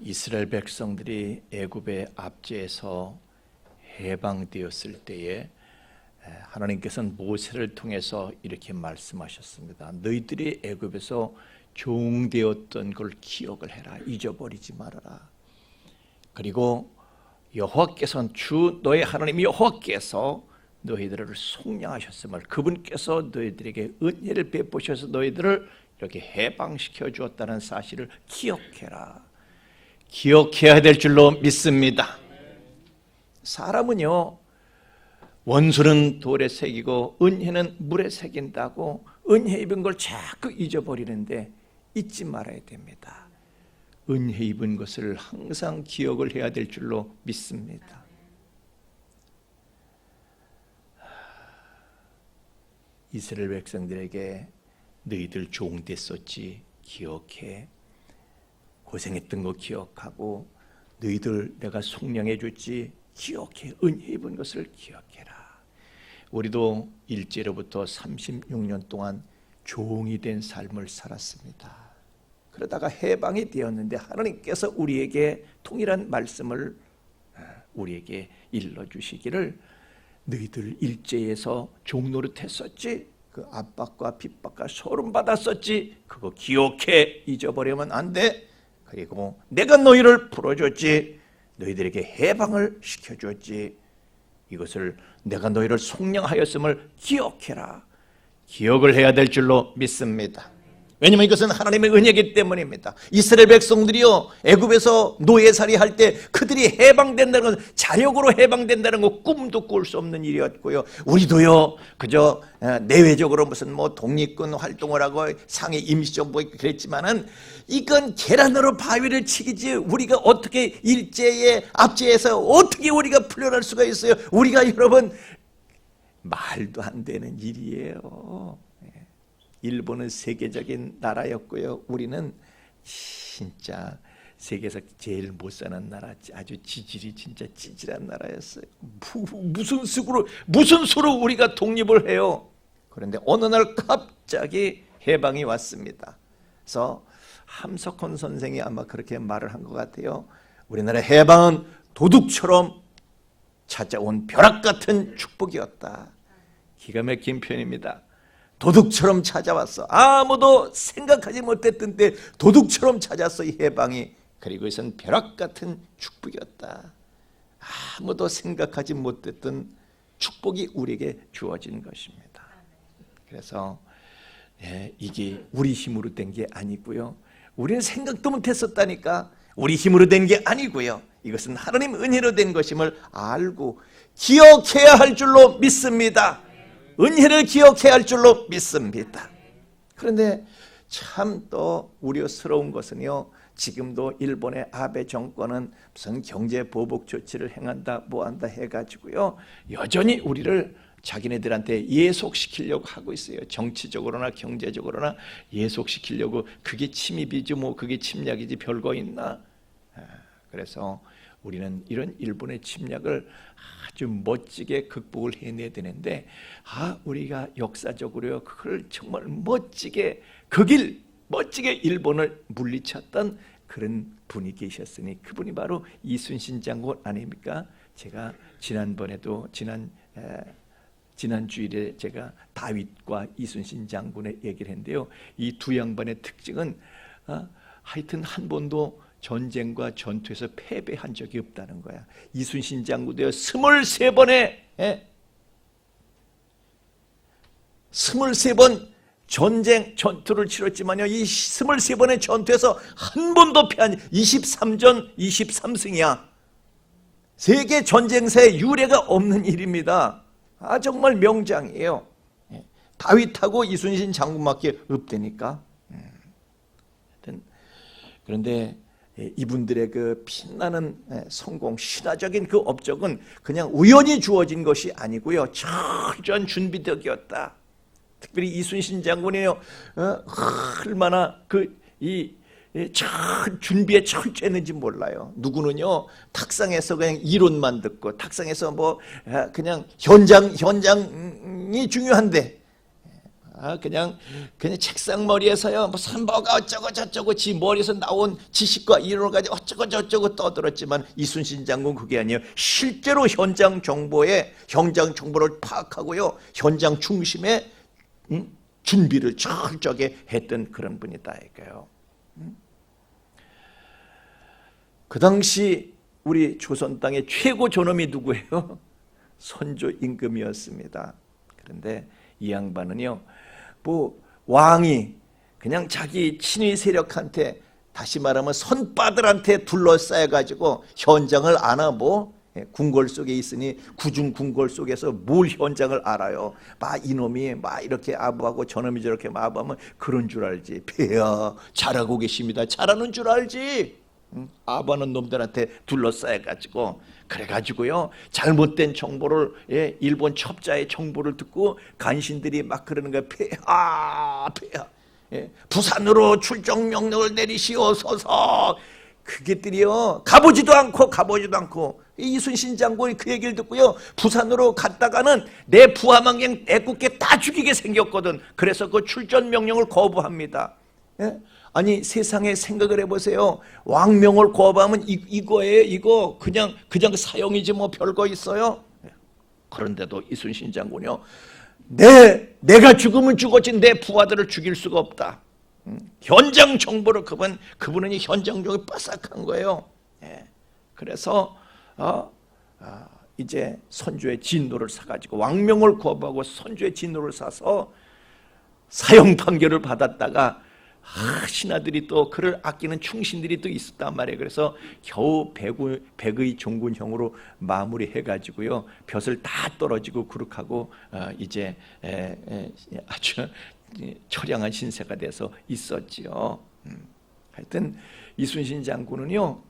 이스라엘 백성들이 애굽의 압제에서 해방되었을 때에 하나님께서는 모세를 통해서 이렇게 말씀하셨습니다. 너희들이 애굽에서 종되었던 걸 기억을 해라. 잊어버리지 말아라. 그리고 여호와께서는 주 너희 하나님 여호와께서 너희들을 속량하셨음을, 그분께서 너희들에게 은혜를 베푸셔서 너희들을 이렇게 해방시켜 주었다는 사실을 기억해라. 기억해야 될 줄로 믿습니다. 사람은요, 원수는 돌에 새기고 은혜는 물에 새긴다고 은혜 입은 걸 자꾸 잊어버리는데 잊지 말아야 됩니다. 은혜 입은 것을 항상 기억을 해야 될 줄로 믿습니다. 이스라엘 백성들에게 너희들 종 됐었지 기억해. 고생했던 거 기억하고 너희들 내가 속량해 줬지 기억해. 은혜 입은 것을 기억해라. 우리도 일제로부터 36년 동안 종이 된 삶을 살았습니다. 그러다가 해방이 되었는데 하나님께서 우리에게 동일한 말씀을 우리에게 일러주시기를, 너희들 일제에서 종노릇했었지, 그 압박과 핍박과 소름 받았었지, 그거 기억해. 잊어버리면 안 돼. 그리고 내가 너희를 풀어줬지, 너희들에게 해방을 시켜줬지, 이것을 내가 너희를 속량하였음을 기억해라. 기억을 해야 될 줄로 믿습니다. 왜냐하면 이것은 하나님의 은혜이기 때문입니다. 이스라엘 백성들이요, 애굽에서 노예살이 할 때 그들이 해방된다는 건, 자력으로 해방된다는 건 꿈도 꿀 수 없는 일이었고요. 우리도요, 그저 내외적으로 무슨 뭐 독립군 활동을 하고 상해 임시정부 그랬지만은 이건 계란으로 바위를 치기지 우리가 어떻게 일제의 압제에서 어떻게 우리가 풀려날 수가 있어요? 우리가 여러분 말도 안 되는 일이에요. 일본은 세계적인 나라였고요, 우리는 진짜 세계에서 제일 못 사는 나라, 아주 지질이 진짜 찌질한 나라였어요. 무슨 수로 우리가 독립을 해요? 그런데 어느 날 갑자기 해방이 왔습니다. 그래서 함석헌 선생이 아마 그렇게 말을 한 것 같아요. 우리나라 해방은 도둑처럼 찾아온 벼락 같은 축복이었다. 기가 막힌 표현입니다. 도둑처럼 찾아왔어. 아무도 생각하지 못했던 때 도둑처럼 찾았어, 이 해방이. 그리고 이것은 벼락 같은 축복이었다. 아무도 생각하지 못했던 축복이 우리에게 주어진 것입니다. 그래서 이게 우리 힘으로 된 게 아니고요, 우리는 생각도 못했었다니까. 우리 힘으로 된 게 아니고요, 이것은 하나님 은혜로 된 것임을 알고 기억해야 할 줄로 믿습니다. 은혜를 기억해야 할 줄로 믿습니다. 그런데 참 또 우려스러운 것은요, 지금도 일본의 아베 정권은 무슨 경제 보복 조치를 행한다 뭐한다 해가지고요, 여전히 우리를 자기네들한테 예속시키려고 하고 있어요. 정치적으로나 경제적으로나 예속시키려고. 그게 침입이지 뭐 그게 침략이지 별거 있나. 그래서 우리는 이런 일본의 침략을 아주 멋지게 극복을 해내야 되는데, 우리가 역사적으로 그걸 정말 멋지게 멋지게 일본을 물리쳤던 그런 분이 계셨으니 그분이 바로 이순신 장군 아닙니까? 제가 지난 주일에 제가 다윗과 이순신 장군의 얘기를 했는데요, 이 두 양반의 특징은 하여튼 한 번도 전쟁과 전투에서 패배한 적이 없다는 거야. 이순신 장군도요, 23번의 23번 전투를 치렀지만요, 이 23번의 전투에서 한 번도 패한 23전 23승이야. 세계 전쟁사에 유례가 없는 일입니다. 정말 명장이에요. 다윗하고 이순신 장군밖에 없다니까. 그런데 이분들의 그 빛나는 성공, 신화적인 그 업적은 그냥 우연히 주어진 것이 아니고요, 철저한 준비덕이었다. 특별히 이순신 장군이요, 얼마나 준비에 철저했는지 몰라요. 누구는요, 탁상에서 그냥 이론만 듣고, 탁상에서 뭐 그냥 현장이 중요한데, 그냥 책상머리에서요 무슨 뭐가 어쩌고 저쩌고 지 머리에서 나온 지식과 이론을 가지고 어쩌고 저쩌고 떠들었지만 이순신 장군 그게 아니에요. 실제로 현장 정보를 파악하고요 현장 중심에 준비를 철저하게 했던 그런 분이다 이거예요. 그 당시 우리 조선 땅의 최고 존엄이 누구예요? 선조 임금이었습니다. 그런데 이 양반은요 왕이 그냥 자기 친위 세력한테, 다시 말하면 선바들한테 둘러싸여 가지고 현장을 아나 궁궐 속에 있으니 구중 궁궐 속에서 뭘 현장을 알아요. 이놈이 이렇게 아부하고 저놈이 저렇게 아부하면 그런 줄 알지. 폐하 잘하고 계십니다. 잘하는 줄 알지. 아부하는 놈들한테 둘러싸여 가지고 그래가지고요 잘못된 정보를 일본 첩자의 정보를 듣고 간신들이 막 그러는 거예요. 폐하 부산으로 출정 명령을 내리시옵소서. 그게들이요 가보지도 않고 이순신 장군이 그 얘기를 듣고요 부산으로 갔다가는 내 부하망경 애국계 다 죽이게 생겼거든. 그래서 그 출전 명령을 거부합니다. 아니 세상에 생각을 해보세요. 왕명을 거부하면 이거예요. 이거 그냥 사형이지 뭐 별거 있어요. 그런데도 이순신 장군이요 내가 죽으면 죽었지 내 부하들을 죽일 수가 없다. 현장 정보를 그분은 현장 정보에 빠삭한 거예요. 그래서 이제 선조의 진노를 사가지고 왕명을 거부하고 선조의 진노를 사서 사형 판결을 받았다가 신하들이 또 그를 아끼는 충신들이 또 있었단 말이에요. 그래서 겨우 백의 종군형으로 마무리해가지고요 벼슬 다 떨어지고 그룩하고 이제 아주 처량한 신세가 돼서 있었지요. 하여튼 이순신 장군은요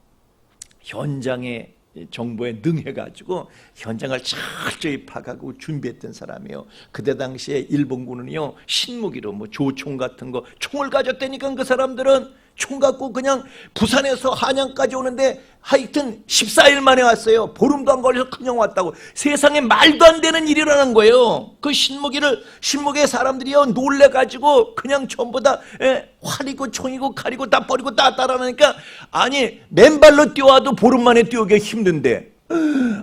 현장에 정보에 능해가지고 현장을 철저히 파악하고 준비했던 사람이에요. 그때 당시에 일본군은요 신무기로 조총 같은 거 총을 가졌다니까 그 사람들은 총 갖고 그냥 부산에서 한양까지 오는데 하여튼 14일 만에 왔어요. 보름도 안 걸려서 그냥 왔다고. 세상에 말도 안 되는 일이 일어난 거예요. 그 신무기의 사람들이요 놀래가지고 그냥 전부 다 활이고 총이고 칼이고 다 버리고 다 따라하니까 아니 맨발로 뛰어와도 보름 만에 뛰어오기가 힘든데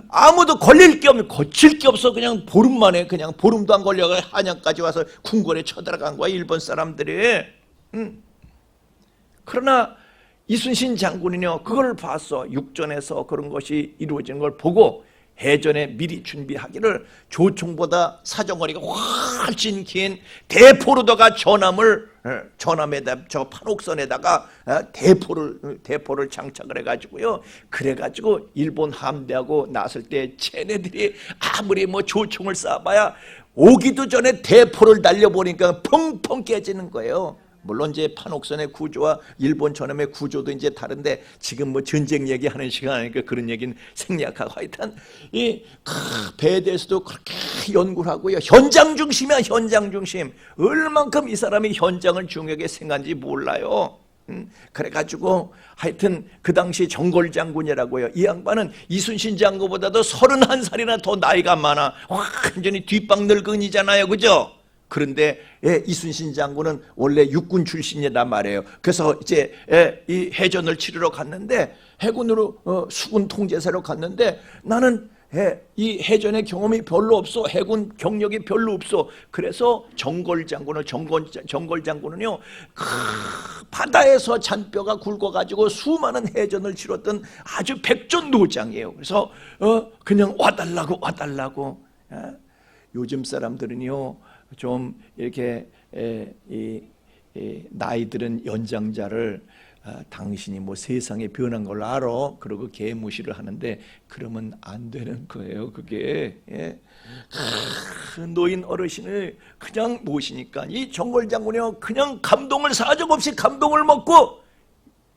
아무도 거칠 게 없어. 그냥 보름 만에 그냥 보름도 안 걸려가 한양까지 와서 궁궐에 쳐들어간 거야 일본 사람들이. 그러나 이순신 장군은요 그걸 봤어. 육전에서 그런 것이 이루어지는 걸 보고 해전에 미리 준비하기를 조총보다 사정거리가 훨씬 긴 대포로다가 전함에다 저 판옥선에다가 대포를 장착을 해가지고요. 그래가지고 일본 함대하고 나설 때 쟤네들이 아무리 조총을 쏴봐야 오기도 전에 대포를 날려보니까 펑펑 깨지는 거예요. 물론 이제 판옥선의 구조와 일본 전함의 구조도 이제 다른데 지금 전쟁 얘기하는 시간 아니니까 그런 얘기는 생략하고 하여튼 이 배에 대해서도 그렇게 연구를 하고요. 현장 중심이야. 현장 중심. 얼만큼 이 사람이 현장을 중요하게 생각한지 몰라요. 그래가지고 하여튼 그 당시 정골 장군이라고요. 이 양반은 이순신 장군보다도 31살이나 더 나이가 많아. 완전히 뒷방 늙은이잖아요. 그죠? 그런데 이순신 장군은 원래 육군 출신이란 말이에요. 그래서 이제 이 해전을 치르러 갔는데 해군으로 수군 통제사로 갔는데 나는 이 해전의 경험이 별로 없어. 해군 경력이 별로 없어. 그래서 정골 장군은요 바다에서 잔뼈가 굵어가지고 수많은 해전을 치렀던 아주 백전노장이에요. 그래서 그냥 와달라고. 요즘 사람들은요 좀 이렇게 나이 들은 연장자를 당신이 세상에 변한 걸 알아. 그러고 개무시를 하는데 그러면 안 되는 거예요. 그게 노인 어르신을 그냥 모시니까 이 정골 장군이요 그냥 사정없이 감동을 먹고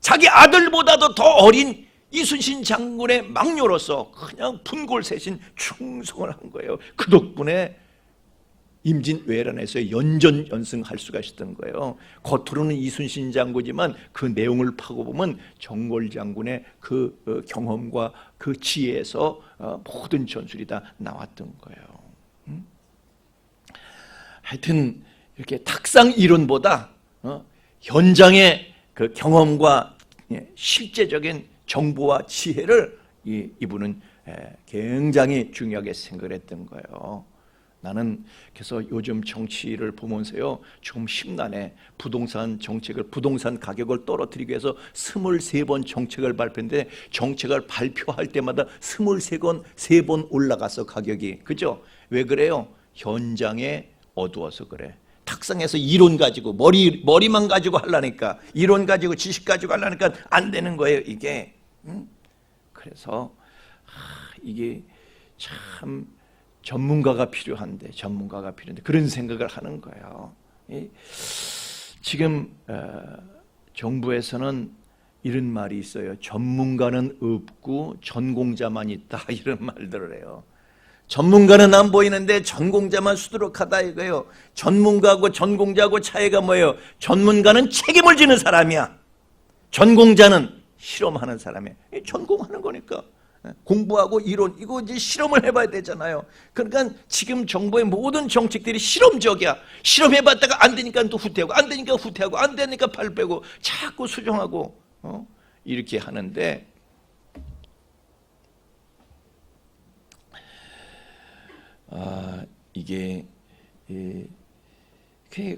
자기 아들보다도 더 어린 이순신 장군의 막녀로서 그냥 분골세신 충성을 한 거예요. 그 덕분에 임진왜란에서 연전연승할 수가 있었던 거예요. 겉으로는 이순신 장군이지만 그 내용을 파고 보면 정골 장군의 그 경험과 그 지혜에서 모든 전술이 다 나왔던 거예요. 하여튼 이렇게 탁상 이론보다 현장의 그 경험과 실제적인 정보와 지혜를 이분은 굉장히 중요하게 생각을 했던 거예요. 나는 그래서 요즘 정치를 보면서요 좀 심란해. 부동산 정책을, 부동산 가격을 떨어뜨리기 위해서 23번 정책을 발표했는데 정책을 발표할 때마다 3번 올라갔어 가격이. 그죠? 왜 그래요? 현장에 어두워서 그래. 탁상에서 이론 가지고 머리만 가지고 하려니까, 이론 가지고 지식 가지고 하려니까 안 되는 거예요 이게. 그래서 이게 참 전문가가 필요한데 그런 생각을 하는 거예요. 지금 정부에서는 이런 말이 있어요. 전문가는 없고 전공자만 있다, 이런 말들을 해요. 전문가는 안 보이는데 전공자만 수두룩하다 이거예요. 전문가하고 전공자하고 차이가 뭐예요? 전문가는 책임을 지는 사람이야. 전공자는 실험하는 사람이야. 전공하는 거니까 공부하고 이론, 이거 이제 실험을 해봐야 되잖아요. 그러니까 지금 정부의 모든 정책들이 실험적이야. 실험해봤다가 안 되니까 또 후퇴하고, 안 되니까 후퇴하고, 안 되니까 발 빼고, 자꾸 수정하고 이렇게 하는데, 이게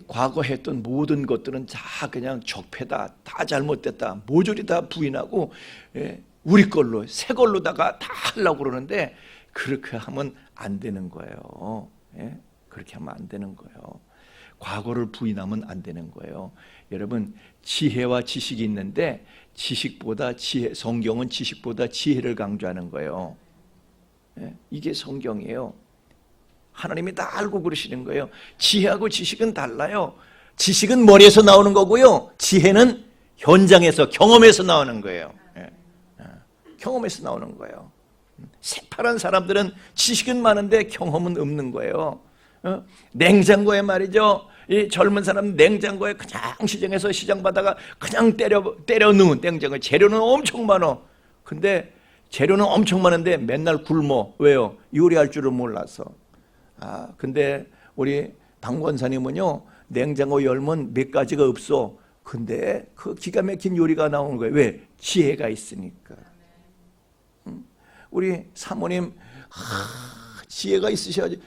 과거 했던 모든 것들은 다 그냥 적폐다, 다 잘못됐다, 모조리 다 부인하고 우리 걸로, 새 걸로다가 다 하려고 그러는데 그렇게 하면 안 되는 거예요. 그렇게 하면 안 되는 거예요. 과거를 부인하면 안 되는 거예요. 여러분, 지혜와 지식이 있는데 지식보다 지혜, 성경은 지식보다 지혜를 강조하는 거예요. 이게 성경이에요. 하나님이 다 알고 그러시는 거예요. 지혜하고 지식은 달라요. 지식은 머리에서 나오는 거고요, 지혜는 현장에서, 경험에서 나오는 거예요. 경험에서 나오는 거예요. 새파란 사람들은 지식은 많은데 경험은 없는 거예요. 냉장고에 말이죠, 이 젊은 사람 냉장고에 그냥 시장에서 시장 받아가 그냥 때려 넣은 냉장고, 재료는 엄청 많아. 근데 재료는 엄청 많은데 맨날 굶어. 왜요? 요리할 줄을 몰라서. 근데 우리 박 권사님은요, 냉장고 열면 몇 가지가 없어. 근데 그 기가 막힌 요리가 나오는 거예요. 왜? 지혜가 있으니까. 우리 사모님 지혜가 있으셔야지.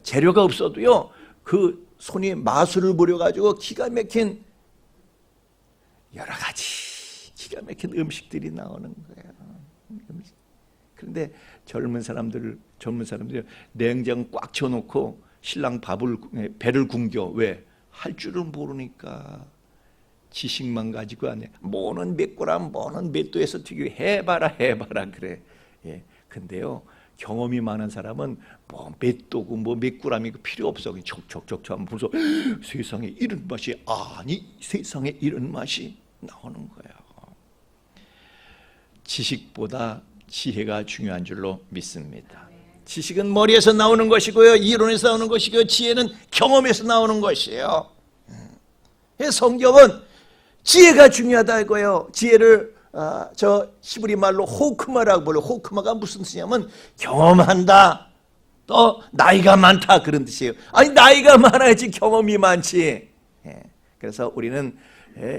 재료가 없어도요 그 손이 마술을 부려가지고 기가 막힌 여러 가지 기가 막힌 음식들이 나오는 거예요. 그런데 젊은 사람들이 냉장 꽉 채워놓고 신랑 배를 굶겨. 왜? 할 줄을 모르니까. 지식만 가지고 안 해. 뭐는 몇 그램, 뭐는 몇 도에서 튀기고 해봐라 그래. 근데요, 경험이 많은 사람은 뭐 몇 도고 뭐 몇 그램이고 필요 없어. 그냥 척척척 하면 벌써 세상에 이런 맛이, 아니 세상에 이런 맛이 나오는 거예요. 지식보다 지혜가 중요한 줄로 믿습니다. 지식은 머리에서 나오는 것이고요, 이론에서 나오는 것이고요, 지혜는 경험에서 나오는 것이에요. 성경은 지혜가 중요하다 이거예요. 지혜를 저 히브리 말로 호크마라고 불러요. 호크마가 무슨 뜻이냐면 경험한다, 또 나이가 많다, 그런 뜻이에요. 아니, 나이가 많아야지 경험이 많지. 그래서 우리는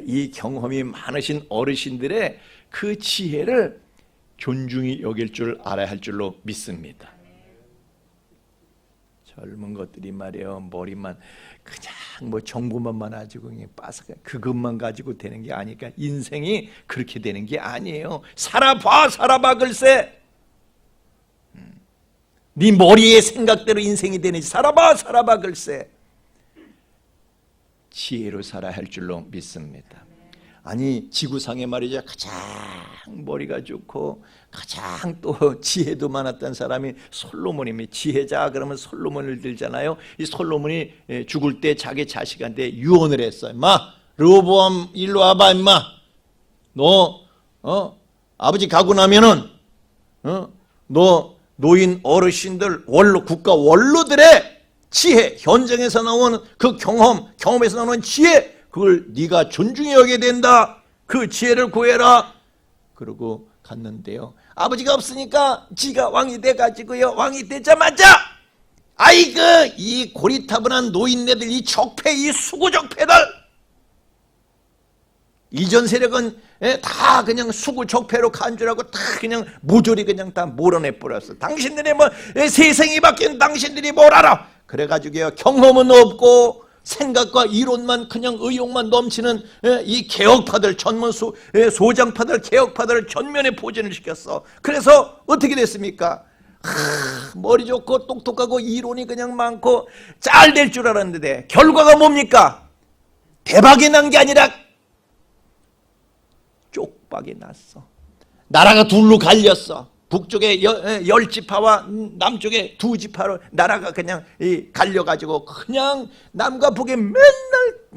이 경험이 많으신 어르신들의 그 지혜를 존중히 여길 줄 알아야 할 줄로 믿습니다. 젊은 것들이 말이에요, 머리만 그냥 뭐 정보만 많아지고 빠삭해, 그것만 가지고 되는 게 아니까. 인생이 그렇게 되는 게 아니에요. 살아봐 글쎄. 네 머리의 생각대로 인생이 되는지 살아봐 글쎄. 지혜로 살아야 할 줄로 믿습니다. 아니, 지구상에 말이죠, 가장 머리가 좋고 가장 또 지혜도 많았던 사람이 솔로몬입니다. 지혜자 그러면 솔로몬을 들잖아요. 이 솔로몬이 죽을 때 자기 자식한테 유언을 했어요. 르호보암 일로 와봐 임마. 너 아버지 가고 나면은 너 노인 어르신들 국가 원로들의 지혜, 현장에서 나오는 그 경험에서 나오는 지혜, 그걸 네가 존중히 여겨야 된다. 그 지혜를 구해라. 그러고 갔는데요, 아버지가 없으니까 지가 왕이 돼가지고요, 왕이 되자마자 아이고 이 고리타분한 노인네들, 이 적폐, 이 수구적폐들, 이전 세력은 다 그냥 수구적폐로 간주하고 다 그냥 모조리 그냥 다 몰아내 버렸어. 당신들이 뭐 세상이 바뀐 당신들이 뭘 알아? 그래가지고요, 경험은 없고 생각과 이론만, 그냥 의욕만 넘치는 이 개혁파들, 전문 소장파들, 개혁파들을 전면에 포진을 시켰어. 그래서 어떻게 됐습니까? 머리 좋고 똑똑하고 이론이 그냥 많고 잘 될 줄 알았는데 결과가 뭡니까? 대박이 난 게 아니라 쪽박이 났어. 나라가 둘로 갈렸어. 북쪽에 10지파와 남쪽에 2지파로 나라가 그냥 갈려가지고 그냥 남과 북에 맨날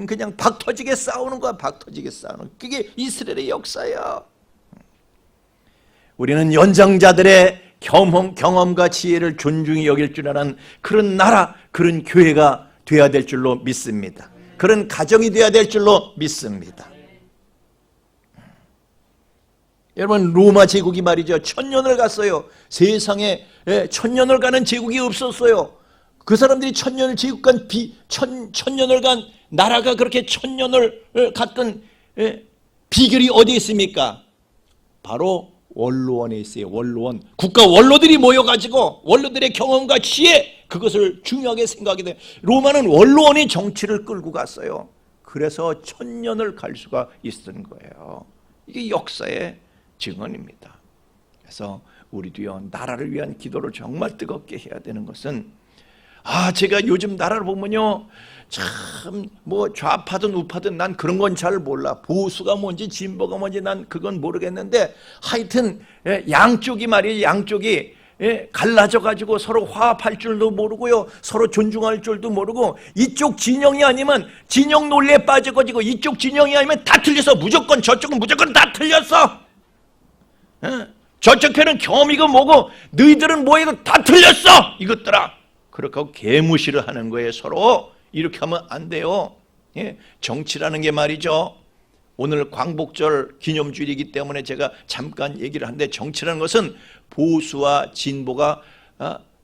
그냥 박터지게 싸우는 거야. 박터지게 싸우는 거야. 그게 이스라엘의 역사야. 우리는 연장자들의 경험과 지혜를 존중히 여길 줄 아는 그런 나라, 그런 교회가 되어야 될 줄로 믿습니다. 그런 가정이 되어야 될 줄로 믿습니다. 여러분, 로마 제국이 말이죠, 1000년을 갔어요. 세상에 1000년을 가는 제국이 없었어요. 그 사람들이 1000년을 제국간 1000년을 간 나라가 그렇게 1000년을 갔던 비결이 어디에 있습니까? 바로 원로원에 있어요. 원로원. 국가 원로들이 모여가지고 원로들의 경험과 지혜, 그것을 중요하게 생각하게 돼요. 로마는 원로원이 정치를 끌고 갔어요. 그래서 1000년을 갈 수가 있었던 거예요. 이게 역사의 증언입니다. 그래서 우리도요, 나라를 위한 기도를 정말 뜨겁게 해야 되는 것은, 제가 요즘 나라를 보면요, 참 뭐 좌파든 우파든 난 그런 건 잘 몰라. 보수가 뭔지 진보가 뭔지 난 그건 모르겠는데, 하여튼 양쪽이 말이에요, 양쪽이 갈라져 가지고 서로 화합할 줄도 모르고요, 서로 존중할 줄도 모르고, 이쪽 진영이 아니면 진영 논리에 빠져가지고 이쪽 진영이 아니면 다 틀렸어. 무조건 저쪽은 무조건 다 틀렸어. 저쪽 편은 경험이고 뭐고 너희들은 뭐해도 다 틀렸어 이것들아. 그렇게 하고 개무시를 하는 거예요. 서로 이렇게 하면 안 돼요. 정치라는 게 말이죠, 오늘 광복절 기념주일이기 때문에 제가 잠깐 얘기를 하는데, 정치라는 것은 보수와 진보가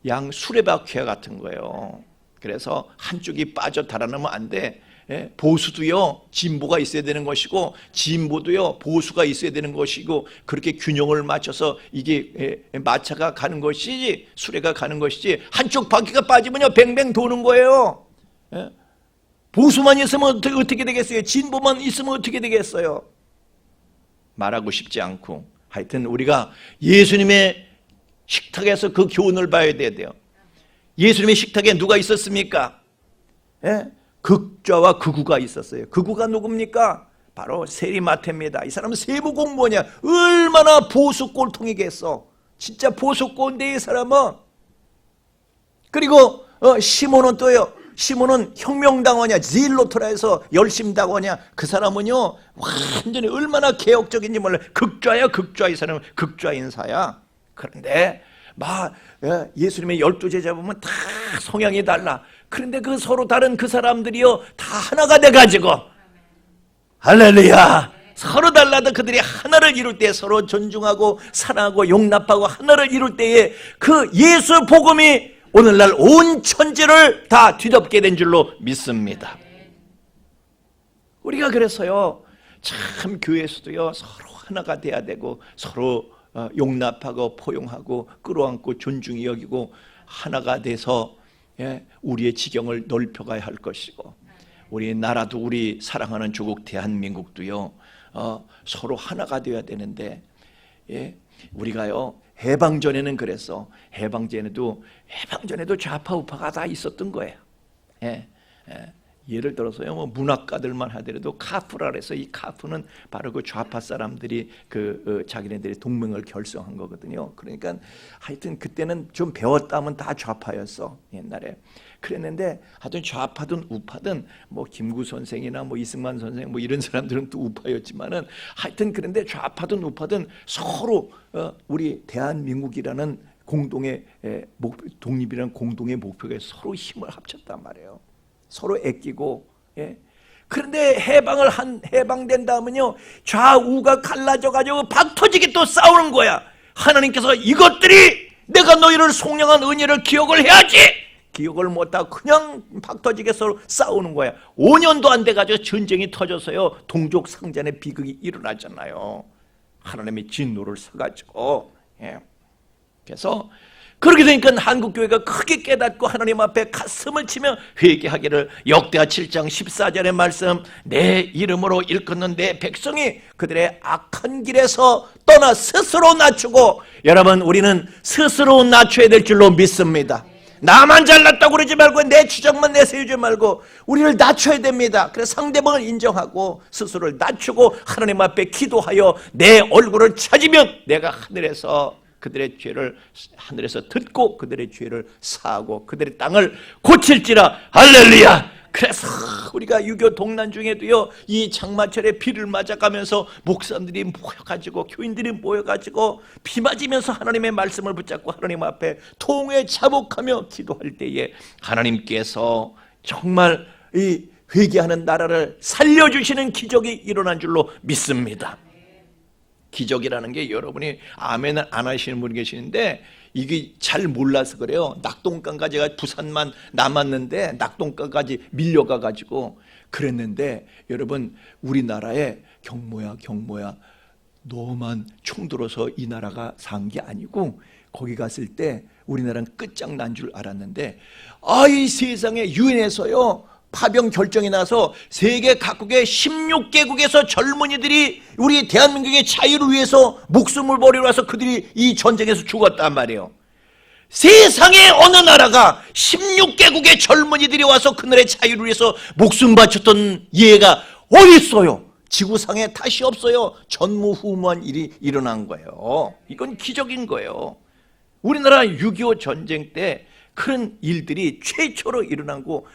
양 수레바퀴와 같은 거예요. 그래서 한쪽이 빠져 달아나면 안 돼. 보수도요, 진보가 있어야 되는 것이고, 진보도요, 보수가 있어야 되는 것이고, 그렇게 균형을 맞춰서 이게 마차가 가는 것이지, 수레가 가는 것이지, 한쪽 바퀴가 빠지면요 뱅뱅 도는 거예요. 보수만 있으면 어떻게 되겠어요? 진보만 있으면 어떻게 되겠어요? 말하고 싶지 않고, 하여튼 우리가 예수님의 식탁에서 그 교훈을 봐야 돼요. 예수님의 식탁에 누가 있었습니까? 극좌와 극우가 있었어요. 극우가 누굽니까? 바로 세리마태입니다. 이 사람은 세부 공무원이야. 얼마나 보수 꼴통이겠어. 진짜 보수 꼰대 이 사람은. 그리고 시몬은 또요, 시몬은 혁명당원이야. 질로토라 해서 열심당원이야. 그 사람은요 완전히 얼마나 개혁적인지 몰라. 극좌야 극좌. 이 사람은 극좌 인사야. 그런데 막 예수님의 12제자 보면 다 성향이 달라. 그런데 그 서로 다른 그 사람들이요 다 하나가 돼가지고, 할렐루야, 서로 달라도 그들이 하나를 이룰 때, 서로 존중하고 사랑하고 용납하고 하나를 이룰 때에 그 예수 복음이 오늘날 온 천지를 다 뒤덮게 된 줄로 믿습니다. 우리가 그래서요 참 교회에서도요 서로 하나가 돼야 되고, 서로 용납하고 포용하고 끌어안고 존중히 여기고 하나가 돼서 우리의 지경을 넓혀가야 할 것이고, 우리 나라도, 우리 사랑하는 조국 대한민국도요 서로 하나가 되어야 되는데, 우리가요 해방전에는 그랬어. 해방전에도 좌파 우파가 다 있었던 거예요. 예를 들어서요, 뭐 문학가들만 하더라도 카프라 그래서, 이 카프는 바로 그 좌파 사람들이 자기네들이 동맹을 결성한 거거든요. 그러니까 하여튼 그때는 좀 배웠다면 다 좌파였어, 옛날에. 그랬는데 하여튼 좌파든 우파든 뭐 김구 선생이나 뭐 이승만 선생 뭐 이런 사람들은 또 우파였지만은, 하여튼 그런데 좌파든 우파든 서로 우리 대한민국이라는 공동의 독립이라는 공동의 목표에 서로 힘을 합쳤단 말이에요. 서로 애끼고. 그런데 해방된 다음은요 좌우가 갈라져 가지고 박터지게 또 싸우는 거야. 하나님께서 이것들이 내가 너희를 속량한 은혜를 기억을 해야지, 기억을 못하고 그냥 박 터지게 서로 싸우는 거야. 5년도 안 돼가지고 전쟁이 터져서요, 동족 상잔의 비극이 일어나잖아요. 하나님의 진노를 써가지고. 예. 그래서 그렇게 되니까 한국교회가 크게 깨닫고 하나님 앞에 가슴을 치며 회개하기를, 역대하 7장 14절의 말씀, 내 이름으로 일컫는 내 백성이 그들의 악한 길에서 떠나 스스로 낮추고, 여러분 우리는 스스로 낮춰야 될 줄로 믿습니다. 나만 잘났다고 그러지 말고 내 주장만 내세우지 말고 우리를 낮춰야 됩니다. 그래서 상대방을 인정하고 스스로를 낮추고 하나님 앞에 기도하여 내 얼굴을 찾으면 내가 그들의 죄를 하늘에서 듣고 그들의 죄를 사하고 그들의 땅을 고칠지라. 할렐루야. 그래서 우리가 6.25 동란 중에도요, 이 장마철에 비를 맞아가면서 목사님들이 모여가지고, 교인들이 모여가지고 비 맞으면서 하나님의 말씀을 붙잡고 하나님 앞에 통회 자복하며 기도할 때에 하나님께서 정말 이 회개하는 나라를 살려주시는 기적이 일어난 줄로 믿습니다. 기적이라는 게 여러분이 아멘을 안 하시는 분이 계시는데 이게 잘 몰라서 그래요. 낙동강까지가 부산만 남았는데 낙동강까지 밀려가가지고 그랬는데, 여러분 우리나라에 경모야 너만 총 들어서 이 나라가 산 게 아니고, 거기 갔을 때 우리나라는 끝장난 줄 알았는데, 이 세상에 유엔에서요 파병 결정이 나서 세계 각국의 16개국에서 젊은이들이 우리 대한민국의 자유를 위해서 목숨을 버리러 와서 그들이 이 전쟁에서 죽었단 말이에요. 세상에 어느 나라가 16개국의 젊은이들이 와서 그들의 자유를 위해서 목숨 바쳤던 예가 어디 있어요? 지구상에 다시 없어요. 전무후무한 일이 일어난 거예요. 이건 기적인 거예요. 우리나라 6.25 전쟁 때 그런 일들이 최초로 일어나고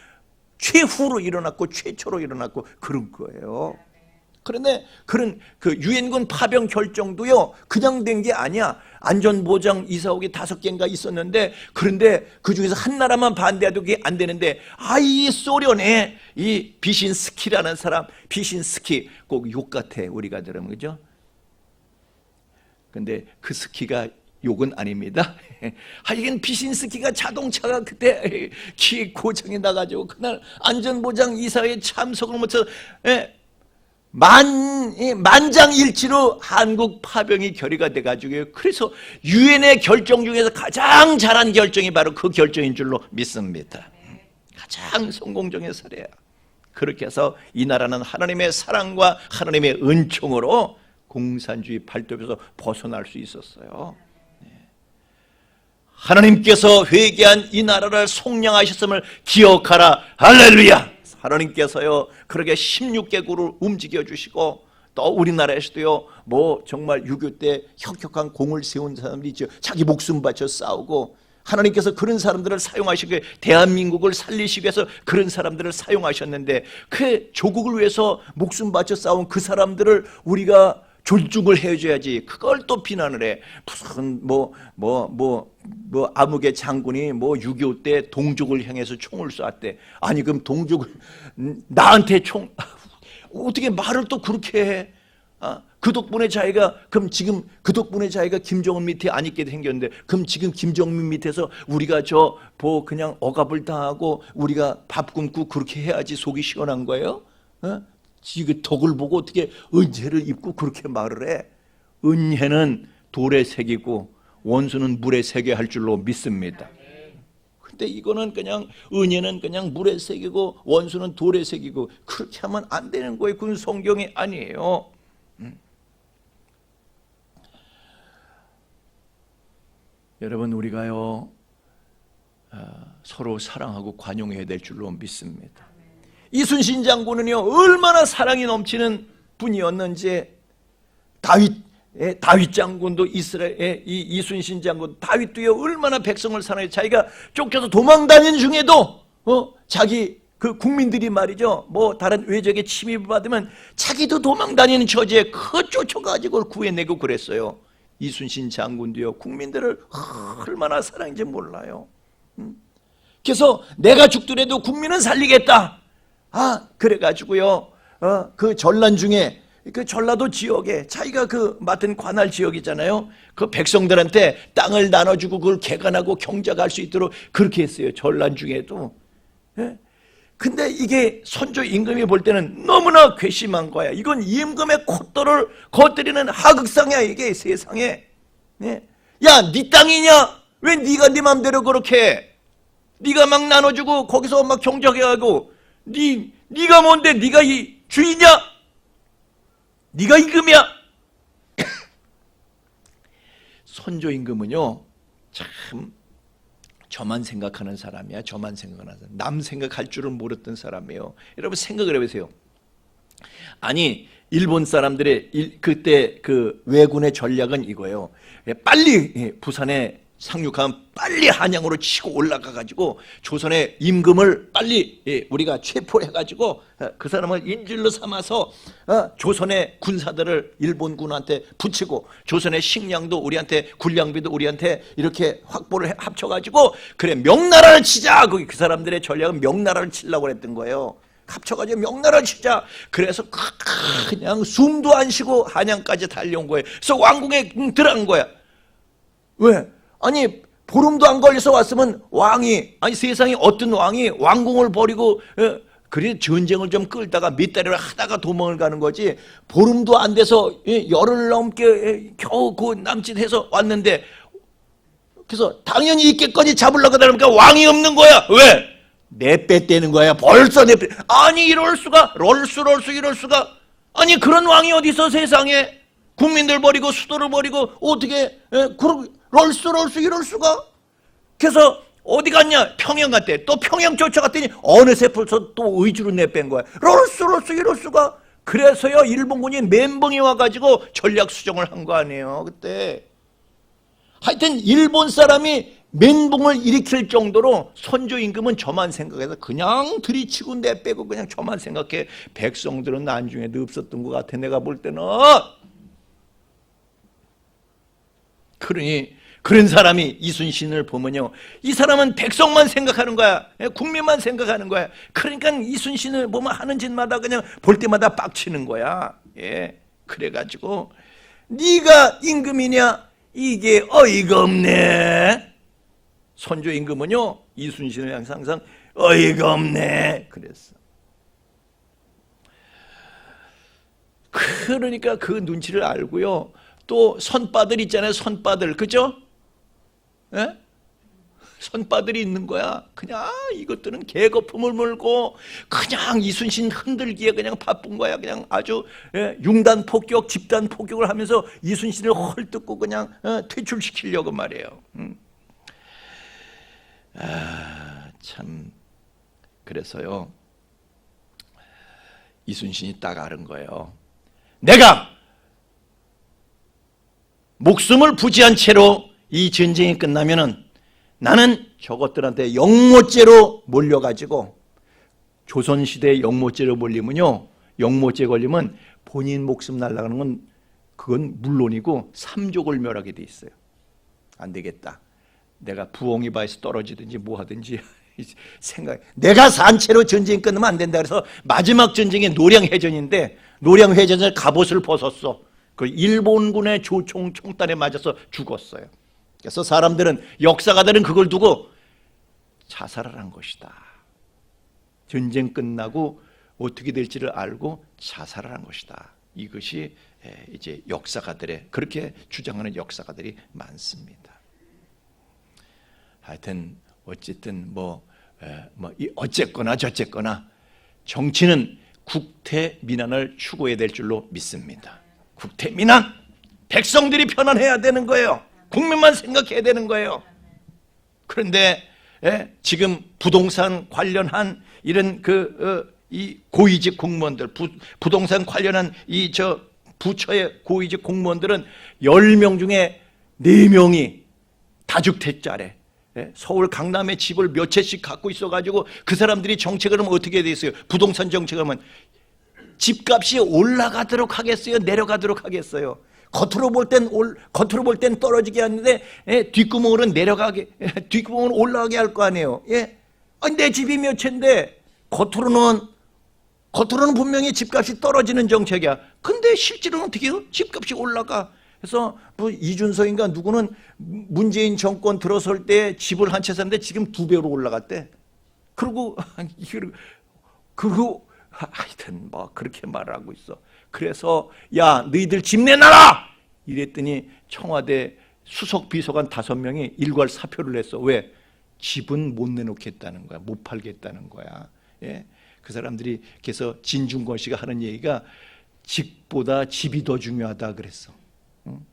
최후로 일어났고 최초로 일어났고 그런 거예요. 그런데 그런 그 유엔군 파병 결정도요 그냥 된 게 아니야. 안전보장 이사옥이 5개인가 있었는데, 그런데 그 중에서 한 나라만 반대해도 그게 안 되는데, 이 소련의 이 비신스키라는 사람, 비신스키 꼭 욕 같아 우리가 들으면, 그죠? 근데 그 스키가 욕은 아닙니다. 하여간 비신스키가 자동차가 그때 기 고장이 나가지고 그날 안전보장 이사회에 참석을 못해서 만장일치로 한국 파병이 결의가 돼가지고, 그래서 유엔의 결정 중에서 가장 잘한 결정이 바로 그 결정인 줄로 믿습니다. 가장 성공적인 사례야. 그렇게 해서 이 나라는 하나님의 사랑과 하나님의 은총으로 공산주의 발톱에서 벗어날 수 있었어요. 하나님께서 회개한 이 나라를 속량하셨음을 기억하라. 할렐루야. 하나님께서요 그렇게 16개국을 움직여 주시고, 또 우리나라에서도요 뭐 정말 6.25 때 혁혁한 공을 세운 사람들이 있죠. 자기 목숨 바쳐 싸우고, 하나님께서 그런 사람들을 사용하시고 대한민국을 살리시기 위해서 그런 사람들을 사용하셨는데, 그 조국을 위해서 목숨 바쳐 싸운 그 사람들을 우리가 존중을 해줘야지. 그걸 또 비난을 해. 무슨 암흑의 장군이 6.25 때 동족을 향해서 총을 쐈대. 아니 그럼 동족을 나한테 총 어떻게 말을 또 그렇게 해? 그 덕분에 자기가 김정은 밑에 안 있게 생겼는데, 그럼 지금 김정민 밑에서 우리가 그냥 억압을 당하고 우리가 밥 굶고 그렇게 해야지 속이 시원한 거예요? 지금 덕을 보고 어떻게 은혜를 입고 그렇게 말을 해? 은혜는 돌에 새기고 원수는 물에 새게 할 줄로 믿습니다. 근데 이거는 그냥 은혜는 그냥 물에 새기고 원수는 돌에 새기고 그렇게 하면 안 되는 거예요. 그건 성경이 아니에요. 여러분 우리가요 서로 사랑하고 관용해야 될 줄로 믿습니다. 이순신 장군은요 얼마나 사랑이 넘치는 분이었는지, 다윗 장군도 이스라엘 이순신 장군 다윗도요 얼마나 백성을 사랑해. 자기가 쫓겨서 도망다니는 중에도 자기 그 국민들이 말이죠 다른 외적의 침입을 받으면 자기도 도망다니는 처지에 쫓아가지고 구해내고 그랬어요. 이순신 장군도요 국민들을 얼마나 사랑인지 몰라요. 그래서 내가 죽더라도 국민은 살리겠다. 그래가지고요 그 전란 중에 그 전라도 지역에 자기가 그 맡은 관할 지역이잖아요. 그 백성들한테 땅을 나눠주고 그걸 개간하고 경작할 수 있도록 그렇게 했어요. 전란 중에도. 예? 근데 이게 선조 임금이 볼 때는 너무나 괘씸한 거야. 이건 임금의 콧돌을 거스르는 하극상이야, 이게 세상에. 예? 야, 네 땅이냐? 왜 네가 네 맘대로 그렇게 해? 네가 막 나눠주고 거기서 막 경작해가고 네가 뭔데? 네가 이 주인이야? 네가 임금이야? 선조 임금은요, 참 저만 생각하는 사람이야. 저만 생각하는 사람. 남 생각할 줄은 모르던 사람이에요. 여러분 생각을 해보세요. 아니, 일본 사람들의 그때 그 왜군의 전략은 이거예요. 빨리 부산에 상륙하면 빨리 한양으로 치고 올라가가지고 조선의 임금을 빨리 우리가 체포해가지고 그 사람을 인질로 삼아서 조선의 군사들을 일본군한테 붙이고 조선의 식량도 우리한테 군량비도 우리한테 이렇게 확보를 합쳐가지고 그래 명나라를 치자. 그 사람들의 전략은 명나라를 치려고 했던 거예요. 합쳐가지고 명나라를 치자. 그래서 그냥 숨도 안 쉬고 한양까지 달려온 거예요. 그래서 왕궁에 들어간 거야. 왜? 아니 보름도 안 걸려서 왔으면 왕이, 아니 세상에 어떤 왕이 왕궁을 버리고 그래 전쟁을 좀 끌다가 몇 달을 하다가 도망을 가는 거지. 보름도 안 돼서 열흘 넘게 겨우 그 남짓해서 왔는데, 그래서 당연히 있겠거니 잡으려고 하니까 왕이 없는 거야. 왜? 내빼떼는 거야. 벌써 내빼. 아니 이럴 수가. 롤수 이럴 수가. 아니 그런 왕이 어디 있어 세상에. 국민들 버리고 수도를 버리고 어떻게 롤수 이럴 수가. 그래서 어디 갔냐? 평양 갔대. 또 평양 쫓아갔더니 어느새 벌써 또 의주로 내뺀 거야. 롤수 이럴 수가. 그래서요 일본군이 멘붕이 와가지고 전략 수정을 한 거 아니에요 그때. 하여튼 일본 사람이 멘붕을 일으킬 정도로 선조 임금은 저만 생각해서 그냥 들이치고 내빼고 그냥 저만 생각해. 백성들은 나중에도 없었던 것 같아 내가 볼 때는. 그러니 그런 사람이 이순신을 보면요, 이 사람은 백성만 생각하는 거야. 국민만 생각하는 거야. 그러니까 이순신을 보면 하는 짓마다 그냥 볼 때마다 빡치는 거야. 예, 그래가지고 네가 임금이냐? 이게 어이가 없네. 선조 임금은요 이순신을 항상 어이가 없네 그랬어. 그러니까 그 눈치를 알고요. 또 선바들 있잖아요. 선바들, 그죠? 예? 선바들이 있는 거야. 그냥 이것들은 개거품을 물고 그냥 이순신 흔들기에 그냥 바쁜 거야. 그냥 아주 융단 폭격, 집단 폭격을 하면서 이순신을 헐뜯고 그냥 퇴출시키려고 말이에요. 참 그래서요 이순신이 딱 아는 거예요. 내가 목숨을 부지한 채로 이 전쟁이 끝나면은 나는 저것들한테 영모죄로 몰려가지고, 조선시대에 영모죄로 몰리면요, 영모죄 걸리면 본인 목숨 날아가는 건 그건 물론이고 삼족을 멸하게 돼 있어요. 안 되겠다. 내가 부엉이 바에서 떨어지든지 뭐 하든지 생각. 내가 산 채로 전쟁이 끝나면 안 된다. 그래서 마지막 전쟁이 노량해전인데 노량해전에 갑옷을 벗었어. 그 일본군의 조총 총단에 맞아서 죽었어요. 그래서 사람들은, 역사가들은 그걸 두고 자살을 한 것이다. 전쟁 끝나고 어떻게 될지를 알고 자살을 한 것이다. 이것이 이제 역사가들의, 그렇게 주장하는 역사가들이 많습니다. 하여튼 어쨌든 어쨌거나 저쨌거나 정치는 국태민안을 추구해야 될 줄로 믿습니다. 국태민안, 백성들이 편안해야 되는 거예요. 국민만 생각해야 되는 거예요. 그런데 지금 부동산 관련한 이런 이 고위직 공무원들, 부동산 관련한 부처의 고위직 공무원들은 10명 중에 4명이 다주택자래. 서울 강남에 집을 몇 채씩 갖고 있어가지고 그 사람들이 정책을 하면 어떻게 돼 있어요? 부동산 정책을 하면 집값이 올라가도록 하겠어요? 내려가도록 하겠어요? 겉으로 볼 땐 떨어지게 하는데 뒷구멍으로는 뒷구멍으로 올라가게 할 거 아니에요. 예? 아니, 내 집이 몇 채인데 겉으로는 겉으로는 분명히 집값이 떨어지는 정책이야. 근데 실제로는 어떻게 해요? 집값이 올라가. 그래서 뭐 이준석인가 누구는 문재인 정권 들어설 때 집을 한 채 샀는데 지금 2배로 올라갔대. 그리고 하여튼 뭐 그렇게 말을 하고 있어. 그래서 야 너희들 집 내놔라 이랬더니 청와대 수석 비서관 5명이 일괄 사표를 냈어. 왜? 집은 못 내놓겠다는 거야. 못 팔겠다는 거야. 예? 그 사람들이 그래서 진중권 씨가 하는 얘기가 집보다 집이 더 중요하다 그랬어. 응?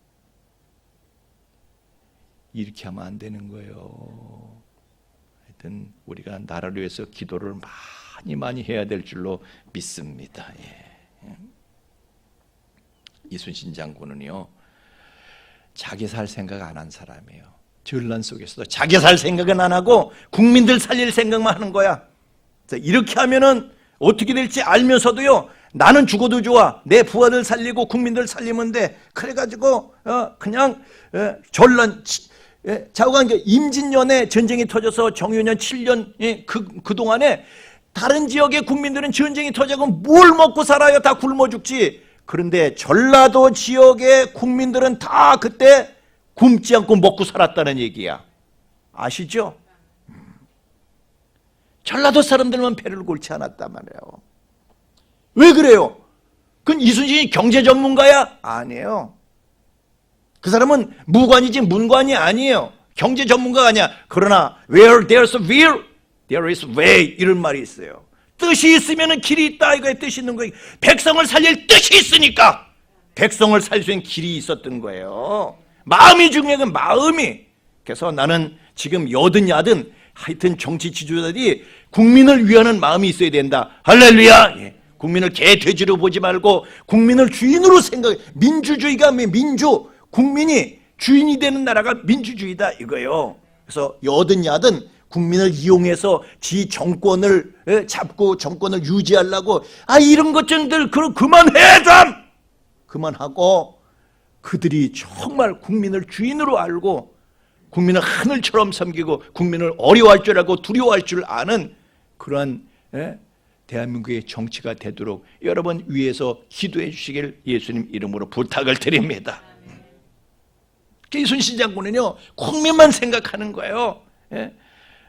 이렇게 하면 안 되는 거예요. 하여튼 우리가 나라를 위해서 기도를 많이 해야 될 줄로 믿습니다. 예. 이순신 장군은요 자기 살 생각 안 한 사람이에요. 전란 속에서도 자기 살 생각은 안 하고 국민들 살릴 생각만 하는 거야. 이렇게 하면은 어떻게 될지 알면서도요 나는 죽어도 좋아 내 부하들 살리고 국민들 살리면 돼. 그래가지고 그냥 전란 좌우간 임진년에 전쟁이 터져서 정유년 7년 그동안에 다른 지역의 국민들은 전쟁이 터져서 뭘 먹고 살아요? 다 굶어 죽지. 그런데 전라도 지역의 국민들은 다 그때 굶지 않고 먹고 살았다는 얘기야. 아시죠? 전라도 사람들만 배를 골지 않았단 말이에요. 왜 그래요? 그건 이순신이 경제 전문가야? 아니에요. 그 사람은 무관이지 문관이 아니에요. 경제 전문가가 아니야. 그러나 where there's a will, there is way 이런 말이 있어요. 뜻이 있으면 길이 있다 이거에 뜻이 있는 거예요. 백성을 살릴 뜻이 있으니까 백성을 살릴 수 있는 길이 있었던 거예요. 마음이 중요한 건 마음이. 그래서 나는 지금 여든 야든 하여튼 정치 지도자들이 국민을 위하는 마음이 있어야 된다. 할렐루야. 예. 국민을 개 돼지로 보지 말고 국민을 주인으로 생각해. 민주주의가 민주 국민이 주인이 되는 나라가 민주주의다 이거예요. 그래서 여든 야든 국민을 이용해서 지 정권을 잡고 정권을 유지하려고 이런 것들을 그만해 좀 그만하고 그들이 정말 국민을 주인으로 알고 국민을 하늘처럼 섬기고 국민을 어려워할 줄 알고 두려워할 줄 아는 그러한 대한민국의 정치가 되도록 여러분 위해서 기도해 주시길 예수님 이름으로 부탁을 드립니다. 이순신 장군은요 국민만 생각하는 거예요.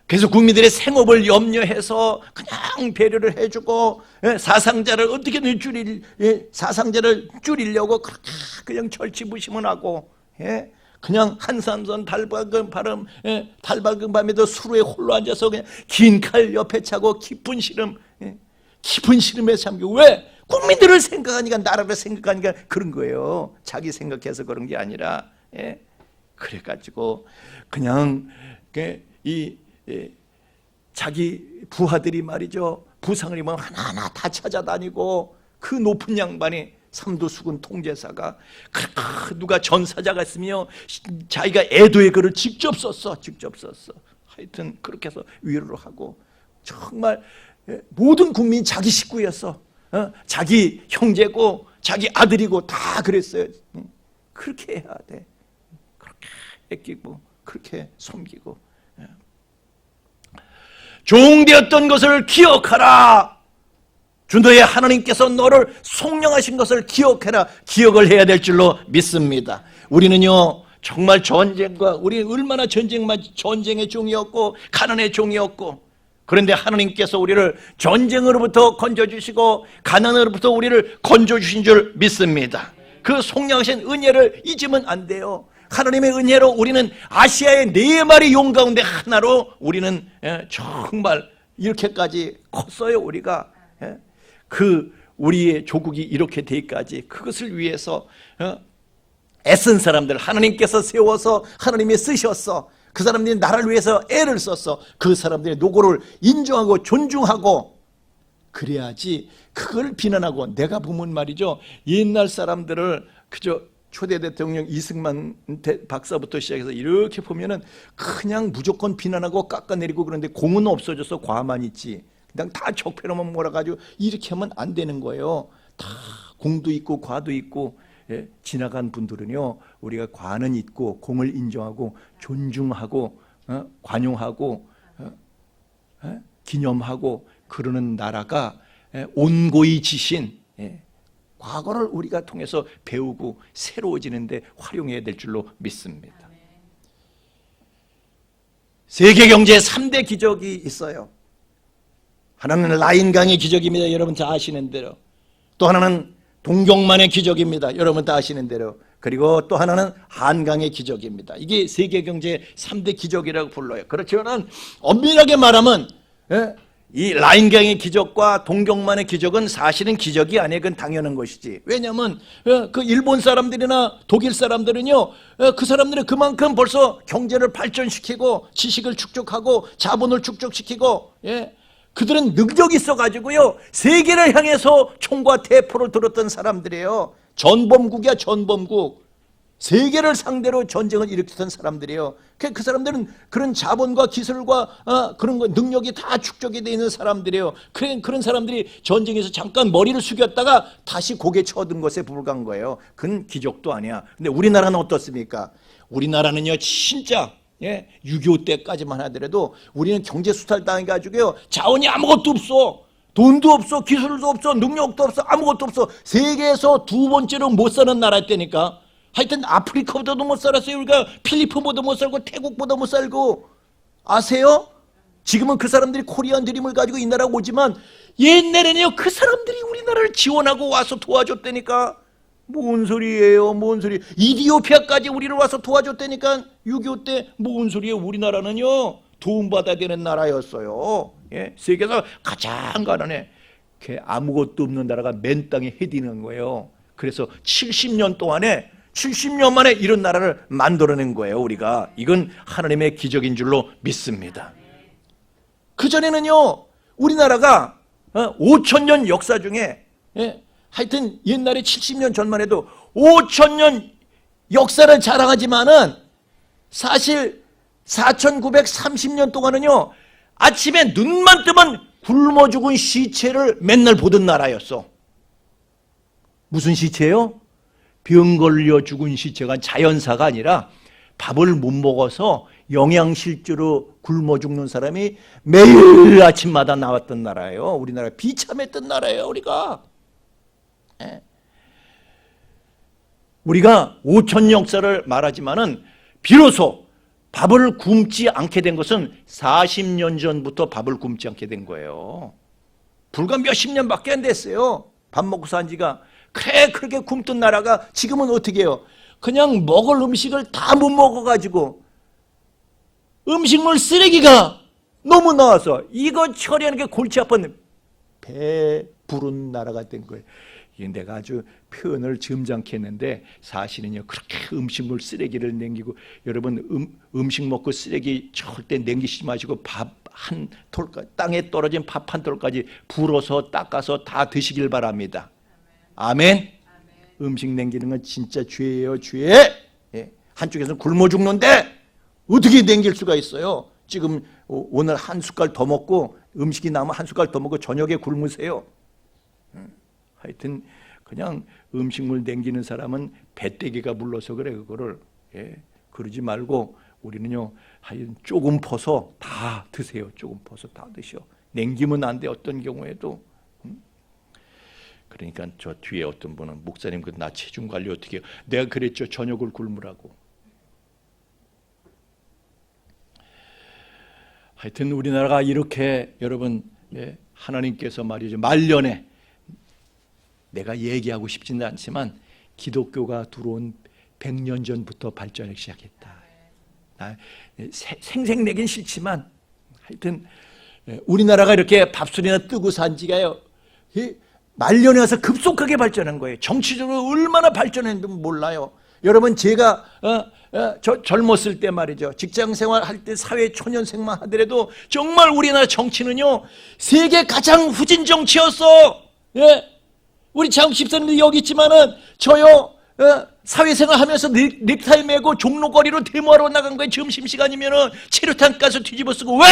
그래서 국민들의 생업을 염려해서 그냥 배려를 해주고 사상자를 어떻게든 사상자를 줄이려고 그냥 절치부심을 그냥 한산선 달밝은 밤에도 수루에 홀로 앉아서 그냥 긴 칼 옆에 차고 깊은 시름에 잠기고 왜? 국민들을 생각하니까 나라를 생각하니까 그런 거예요. 자기 생각해서 그런 게 아니라 그래가지고 그냥 자기 부하들이 말이죠 부상을 입으면 하나하나 다 찾아다니고 그 높은 양반이 삼도수군 통제사가 누가 전사자가 있으며 자기가 애도의 글을 직접 썼어. 하여튼 그렇게 해서 위로를 하고 정말 모든 국민이 자기 식구였어. 자기 형제고 자기 아들이고 다 그랬어요. 그렇게 해야 돼. 그렇게 아끼고 그렇게 섬기고 종되었던 것을 기억하라. 주 너의 하나님께서 너를 속량하신 것을 기억해라. 기억을 해야 될 줄로 믿습니다. 우리는요 정말 우리 얼마나 전쟁의 종이었고 가난의 종이었고 그런데 하나님께서 우리를 전쟁으로부터 건져주시고 가난으로부터 우리를 건져주신 줄 믿습니다. 그 속량하신 은혜를 잊으면 안 돼요. 하나님의 은혜로 우리는 아시아의 4마리 용 가운데 하나로 우리는 정말 이렇게까지 컸어요. 우리가 우리의 조국이 이렇게 되기까지 그것을 위해서 애쓴 사람들 하나님께서 세워서 하나님이 쓰셨어. 그 사람들이 나라를 위해서 애를 썼어. 그 사람들의 노고를 인정하고 존중하고 그래야지 그걸 비난하고 내가 보면 말이죠 옛날 사람들을 그저 초대 대통령 이승만 박사부터 시작해서 이렇게 보면은 그냥 무조건 비난하고 깎아내리고 그런데 공은 없어져서 과만 있지 그냥 다 적폐로만 몰아가지고 이렇게 하면 안 되는 거예요. 다 공도 있고 과도 있고 지나간 분들은요 우리가 과는 있고 공을 인정하고 존중하고 관용하고 기념하고 그러는 나라가 온고이 지신 과거를 우리가 통해서 배우고 새로워지는데 활용해야 될 줄로 믿습니다. 세계 경제에 3대 기적이 있어요. 하나는 라인강의 기적입니다. 여러분 다 아시는 대로. 또 하나는 동경만의 기적입니다. 여러분 다 아시는 대로. 그리고 또 하나는 한강의 기적입니다. 이게 세계 경제의 3대 기적이라고 불러요. 그렇지만 엄밀하게 말하면 이 라인강의 기적과 동경만의 기적은 사실은 기적이 아니에요. 그건 당연한 것이지. 왜냐하면 그 일본 사람들이나 독일 사람들은요, 그 사람들은 그만큼 벌써 경제를 발전시키고 지식을 축적하고 자본을 축적시키고, 그들은 능력이 있어가지고요 세계를 향해서 총과 대포를 들었던 사람들이에요. 전범국이야, 전범국. 세계를 상대로 전쟁을 일으켰던 사람들이에요. 그 사람들은 그런 자본과 기술과 그런 능력이 다 축적이 되어 있는 사람들이에요. 그런 사람들이 전쟁에서 잠깐 머리를 숙였다가 다시 고개 쳐든 것에 불과한 거예요. 그건 기적도 아니야. 근데 우리나라는 어떻습니까? 우리나라는요 진짜 6.25 때까지만 하더라도 우리는 경제 수탈 당해가지고요 자원이 아무것도 없어. 돈도 없어, 기술도 없어, 능력도 없어, 아무것도 없어. 세계에서 두 번째로 못 사는 나라였다니까. 하여튼 아프리카보다도 못 살았어요. 우리가 필리핀보다 못 살고 태국보다 못 살고. 아세요? 지금은 그 사람들이 코리안 드림을 가지고 이 나라 오지만 옛날에는요 그 사람들이 우리나라를 지원하고 와서 도와줬다니까. 뭔 소리예요? 뭔 소리? 이디오피아까지 우리를 와서 도와줬다니까. 6.25 때 뭔 소리예요? 우리나라는요 도움받아야 되는 나라였어요. 세계에서 가장 가난해. 아무것도 없는 나라가 맨 땅에 헤딩한 거예요. 그래서 70년 동안에 70년 만에 이런 나라를 만들어낸 거예요. 우리가. 이건 하나님의 기적인 줄로 믿습니다. 그전에는요 우리나라가 5,000년 역사 중에 하여튼 옛날에 70년 전만 해도 5,000년 역사를 자랑하지만은 사실 4,930년 동안은요 아침에 눈만 뜨면 굶어 죽은 시체를 맨날 보던 나라였어. 무슨 시체요? 병 걸려 죽은 시체가 자연사가 아니라 밥을 못 먹어서 영양실조로 굶어 죽는 사람이 매일 아침마다 나왔던 나라예요. 우리나라 비참했던 나라예요. 우리가 5천 역사를 말하지만은 비로소 밥을 굶지 않게 된 것은 40년 전부터 밥을 굶지 않게 된 거예요. 불과 몇십 년밖에 안 됐어요. 밥 먹고 산 지가. 그래 그렇게 굶던 나라가 지금은 어떻게 해요? 그냥 먹을 음식을 다 못 먹어가지고 음식물 쓰레기가 너무 나와서 이거 처리하는 게 골치 아픈 배 부른 나라가 된 거예요. 이게 내가 아주 표현을 점잖게 했는데 사실은요 그렇게 음식물 쓰레기를 남기고, 여러분 음식 먹고 쓰레기 절대 남기시지 마시고 밥 한 톨까지, 땅에 떨어진 밥 한 톨까지 불어서 닦아서 다 드시길 바랍니다. 아멘. 음식 남기는 건 진짜 죄예요, 죄. 한쪽에서는 굶어 죽는데 어떻게 남길 수가 있어요? 지금 오늘 한 숟갈 더 먹고 음식이 남으면 한 숟갈 더 먹고 저녁에 굶으세요. 하여튼 그냥 음식물 남기는 사람은 배때기가 물러서 그래. 그거를 그러지 말고 우리는요 하여튼 조금 퍼서 다 드세요. 조금 퍼서 다 드셔. 남기면 안 돼. 어떤 경우에도. 그러니까 저 뒤에 어떤 분은 목사님 그 나 체중 관리 어떻게 해요? 내가 그랬죠. 저녁을 굶으라고. 하여튼 우리나라가 이렇게 여러분 하나님께서 말이죠 말년에, 내가 얘기하고 싶지는 않지만 기독교가 들어온 100년 전부터 발전하기 시작했다. 생색내긴 싫지만 하여튼 우리나라가 이렇게 밥술이나 뜨고 산 지가요 말년에 와서 급속하게 발전한 거예요. 정치적으로 얼마나 발전했는지 몰라요. 여러분 제가 젊었을 때 말이죠 직장생활 할 때 사회 초년생만 하더라도 정말 우리나라 정치는요 세계 가장 후진 정치였어. 우리 장욱 집사님도 여기 있지만은 저요 사회생활 하면서 넥타이 메고 종로거리로 데모하러 나간 거예요. 점심시간이면은 체류탄 가서 뒤집어 쓰고. 왜?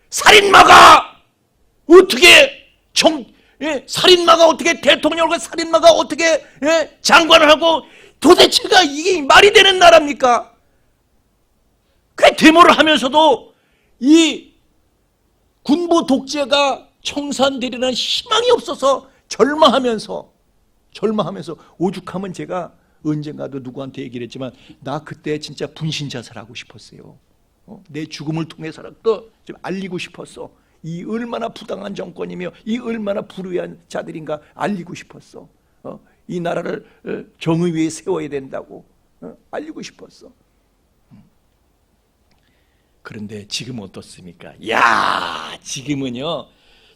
살인마가 어떻게 살인마가 어떻게 대통령과 살인마가 어떻게 장관을 하고, 도대체가 이게 말이 되는 나라입니까? 그 데모를 하면서도 이 군부 독재가 청산되리라는 희망이 없어서 절망하면서 오죽하면 제가 언젠가도 누구한테 얘기를 했지만 나 그때 진짜 분신자살하고 싶었어요. 내 죽음을 통해서라도 좀 알리고 싶었어. 이 얼마나 부당한 정권이며 이 얼마나 불의한 자들인가 알리고 싶었어. 이 나라를 정의 위에 세워야 된다고 알리고 싶었어. 그런데 지금 어떻습니까? 야, 지금은요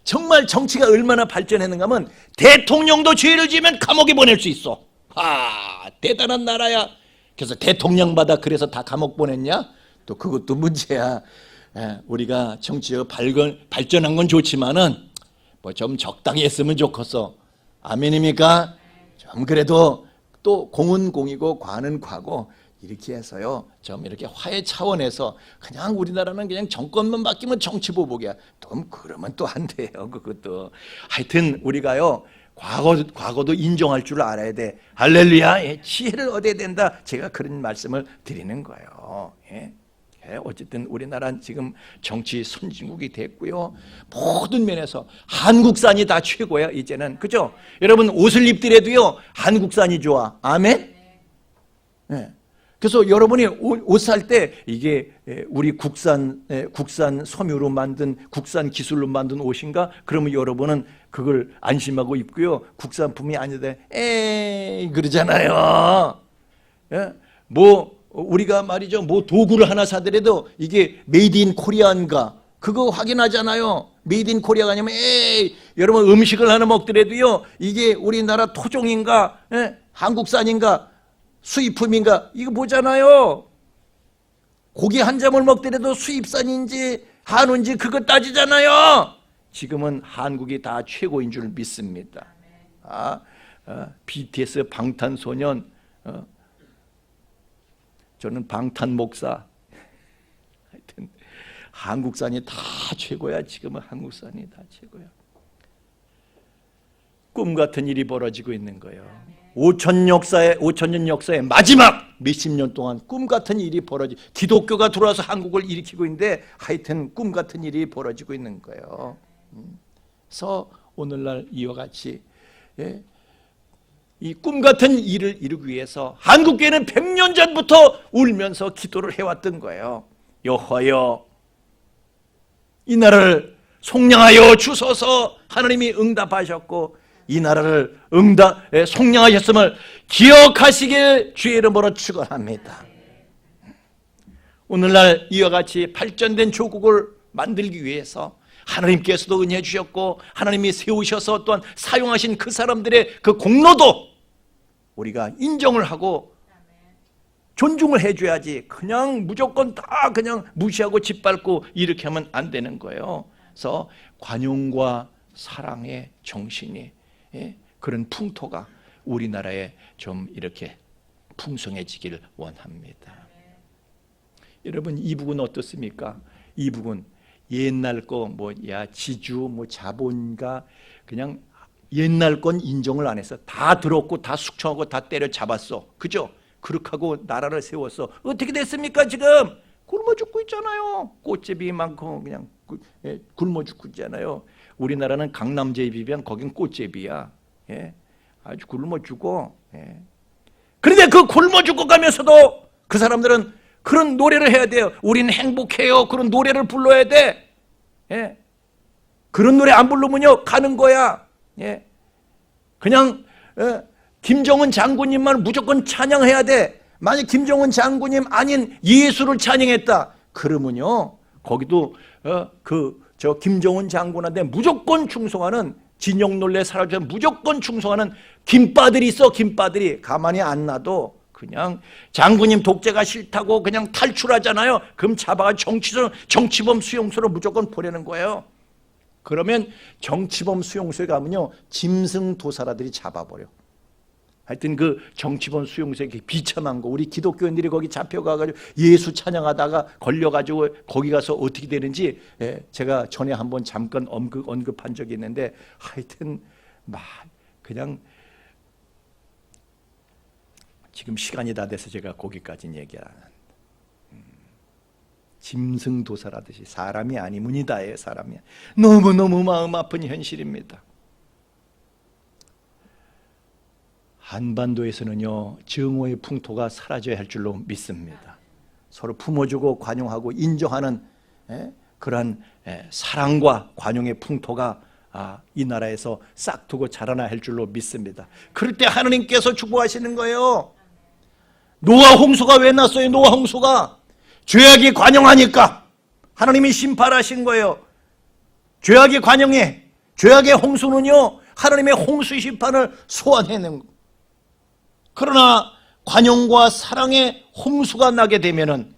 정말 정치가 얼마나 발전했는가 하면 대통령도 죄를 지으면 감옥에 보낼 수 있어. 대단한 나라야. 그래서 대통령마다 그래서 다 감옥 보냈냐? 또 그것도 문제야. 우리가 정치가 발전한 건 좋지만은 뭐 좀 적당히 했으면 좋겠어. 아멘입니까? 좀 그래도 또 공은 공이고 과는 과고 이렇게 해서요 좀 이렇게 화해 차원에서 그냥 우리나라는 그냥 정권만 바뀌면 정치 보복이야. 좀 그러면 또 안 돼요. 그것도 하여튼 우리가요 과거도 인정할 줄 알아야 돼. 할렐루야. 지혜를 얻어야 된다. 제가 그런 말씀을 드리는 거예요. 어쨌든 우리나라는 지금 정치 선진국이 됐고요. 모든 면에서 한국산이 다 최고야 이제는. 그죠? 여러분 옷을 입더라도요 한국산이 좋아. 아멘? 그래서 여러분이 옷 살 때 이게 우리 국산 섬유로 만든 국산 기술로 만든 옷인가? 그러면 여러분은 그걸 안심하고 입고요. 국산품이 아니다 에이 그러잖아요. 뭐 우리가 말이죠 뭐 도구를 하나 사더라도 이게 메이드 인 코리아인가 그거 확인하잖아요. 메이드 인 코리아가 아니면 에이 여러분 음식을 하나 먹더라도요 이게 우리나라 토종인가 한국산인가 수입품인가 이거 보잖아요. 고기 한 점을 먹더라도 수입산인지 한우인지 그거 따지잖아요. 지금은 한국이 다 최고인 줄 믿습니다. BTS 방탄소년 저는 방탄 목사. 하여튼 한국산이 다 최고야. 지금은 한국산이 다 최고야. 꿈 같은 일이 벌어지고 있는 거예요. 5,000년 역사의 마지막 몇십 년 동안 꿈 같은 일이 기독교가 들어와서 한국을 일으키고 있는데 하여튼 꿈 같은 일이 벌어지고 있는 거예요. 그래서 오늘날 이와 같이 이 꿈 같은 일을 이루기 위해서 한국교회는 100년 전부터 울면서 기도를 해왔던 거예요. 여호와여 이 나라를 속량하여 주소서. 하나님이 응답하셨고 이 나라를 속량하셨음을 기억하시길 주의 이름으로 축원합니다. 오늘날 이와 같이 발전된 조국을 만들기 위해서 하나님께서도 은혜 주셨고 하나님이 세우셔서 또한 사용하신 그 사람들의 그 공로도 우리가 인정을 하고 존중을 해줘야지 그냥 무조건 다 그냥 무시하고 짓밟고 이렇게 하면 안 되는 거예요. 그래서 관용과 사랑의 정신이 그런 풍토가 우리나라에 좀 이렇게 풍성해지기를 원합니다. 여러분 이북은 어떻습니까? 이북은 옛날 거 뭐야 지주 자본가 그냥 옛날 건 인정을 안 했어. 다 들었고 다 숙청하고 다 때려잡았어. 그죠? 그렇게 하고 나라를 세웠어. 어떻게 됐습니까 지금? 굶어 죽고 있잖아요. 꽃제비 많고 그냥 굶어 죽고 있잖아요. 우리나라는 강남제에 비하면 거긴 꽃제비야. 아주 굶어 죽어. 그런데 그 굶어 죽고 가면서도 그 사람들은 그런 노래를 해야 돼요. 우리는 행복해요. 그런 노래를 불러야 돼. 그런 노래 안 부르면요 가는 거야. 그냥 김정은 장군님만 무조건 찬양해야 돼. 만약 김정은 장군님 아닌 예수를 찬양했다 그러면요 거기도 저 김정은 장군한테 무조건 충성하는 진영놀래 사라져 무조건 충성하는 김빠들이 있어. 김빠들이 가만히 안 놔도 그냥 장군님 독재가 싫다고 그냥 탈출하잖아요. 그럼 잡아가 정치범 수용소로 무조건 보내는 거예요. 그러면 정치범 수용소에 가면요 짐승도사라들이 잡아버려. 하여튼 그 정치범 수용소에 비참한 거 우리 기독교인들이 거기 잡혀가가지고 예수 찬양하다가 걸려가지고 거기 가서 어떻게 되는지 제가 전에 한번 잠깐 언급한 적이 있는데 하여튼 막 그냥 지금 시간이 다 돼서 제가 거기까지는 얘기 안 합니다. 짐승도살하듯이 사람이 아니문이다예요. 사람이 너무너무 마음 아픈 현실입니다. 한반도에서는요 증오의 풍토가 사라져야 할 줄로 믿습니다. 서로 품어주고 관용하고 인정하는 그러한 사랑과 관용의 풍토가 이 나라에서 싹트고 자라나야 할 줄로 믿습니다. 그럴 때 하나님께서 축복하시는 거예요. 노아 홍수가 왜 났어요? 노아 홍수가 죄악이 관영하니까 하나님이 심판하신 거예요. 죄악이 관영해. 죄악의 홍수는요 하나님의 홍수 심판을 소환해내는 거예요. 그러나 관용과 사랑의 홍수가 나게 되면은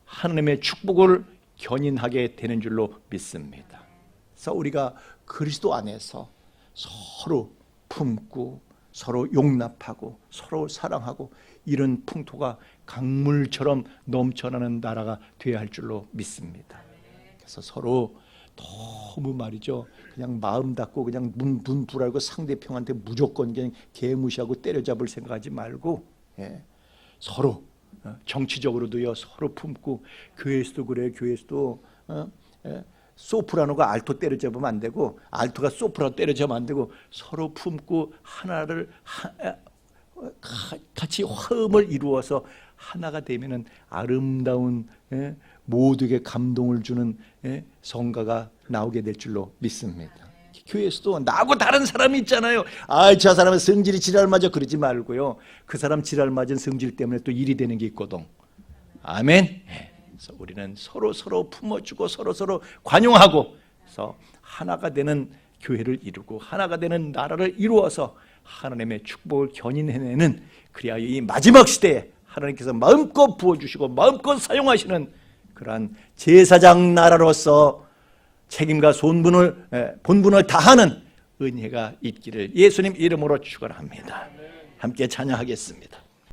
하나님의 축복을 견인하게 되는 줄로 믿습니다. 그래서 우리가 그리스도 안에서 서로 품고 서로 용납하고 서로 사랑하고 이런 풍토가 강물처럼 넘쳐나는 나라가 되어야 할 줄로 믿습니다. 그래서 서로 너무 말이죠 그냥 마음 닫고 그냥 분불알고 상대편한테 무조건 그냥 개무시하고 때려잡을 생각하지 말고 서로 정치적으로도요 서로 품고 교회에서도 그래요. 교회에서도 소프라노가 알토 때려잡으면 안 되고 알토가 소프라노 때려잡으면 안 되고 서로 품고 하나를 같이 화음을 이루어서 하나가 되면은 아름다운 모두에게 감동을 주는 성가가 나오게 될 줄로 믿습니다. 교회에서도 나하고 다른 사람이 있잖아요. 저 사람은 성질이 지랄맞아 그러지 말고요. 그 사람 지랄맞은 성질 때문에 또 일이 되는 게 있거든. 아멘. 그래서 우리는 서로 품어주고 서로 관용하고 그래서 하나가 되는 교회를 이루고 하나가 되는 나라를 이루어서 하나님의 축복을 견인해내는 그래야 이 마지막 시대에 하나님께서 마음껏 부어주시고 마음껏 사용하시는 그러한 제사장 나라로서 책임과 본분을 다하는 은혜가 있기를 예수님 이름으로 축원합니다. 함께 찬양하겠습니다.